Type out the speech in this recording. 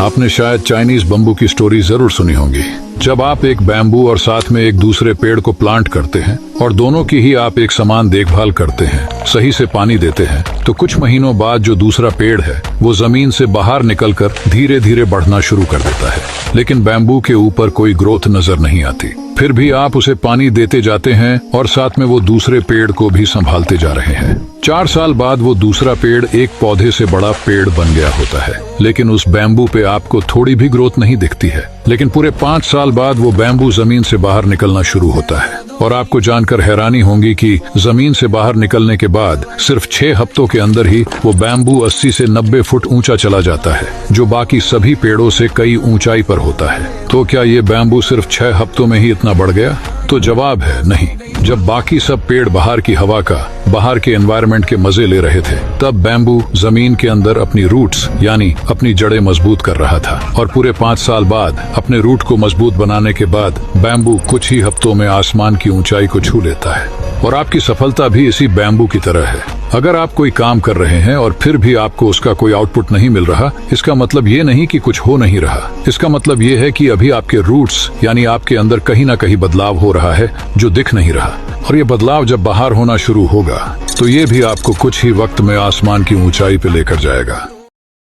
आपने शायद Chinese bamboo की स्टोरी जरूर सुनी होगी। जब आप एक बैम्बू और साथ में एक दूसरे पेड़ को प्लांट करते हैं और दोनों की ही आप एक समान देखभाल करते हैं, सही से पानी देते हैं, तो कुछ महीनों बाद जो दूसरा पेड़ है वो जमीन से बाहर निकलकर धीरे धीरे बढ़ना शुरू कर देता है। लेकिन बैम्बू के ऊपर कोई ग्रोथ नजर नहीं आती। फिर भी आप उसे पानी देते जाते हैं और साथ में वो दूसरे पेड़ को भी संभालते जा रहे हैं। 4 साल बाद वो दूसरा पेड़ एक पौधे से बड़ा पेड़ बन गया होता है, लेकिन उस बैम्बू पे आपको थोड़ी भी ग्रोथ नहीं दिखती है। लेकिन पूरे 5 साल बाद वो बैम्बू जमीन से बाहर निकलना शुरू होता है और आपको जानकर हैरानी होगी कि जमीन से बाहर निकलने के बाद सिर्फ 6 हफ्तों के अंदर ही वो बैम्बू 80 से 90 फुट ऊंचा चला जाता है, जो बाकी सभी पेड़ों से कई ऊंचाई पर होता है। तो क्या ये बैम्बू सिर्फ 6 हफ्तों में ही इतना बढ़ गया? तो जवाब है नहीं। जब बाकी सब पेड़ बाहर की हवा का, बाहर के एनवायरनमेंट के मजे ले रहे थे, तब बैम्बू जमीन के अंदर अपनी रूट्स यानी अपनी जड़ें मजबूत कर रहा था। और पूरे 5 साल बाद अपने रूट को मजबूत बनाने के बाद बैम्बू कुछ ही हफ्तों में आसमान की ऊंचाई को छू लेता है। और आपकी सफलता भी इसी बैम्बू की तरह है। अगर आप कोई काम कर रहे हैं और फिर भी आपको उसका कोई आउटपुट नहीं मिल रहा, इसका मतलब ये नहीं कि कुछ हो नहीं रहा। इसका मतलब ये है कि अभी आपके रूट्स यानी आपके अंदर कहीं ना कहीं बदलाव हो रहा है जो दिख नहीं रहा। और ये बदलाव जब बाहर होना शुरू होगा तो ये भी आपको कुछ ही वक्त में आसमान की ऊंचाई पे लेकर जाएगा।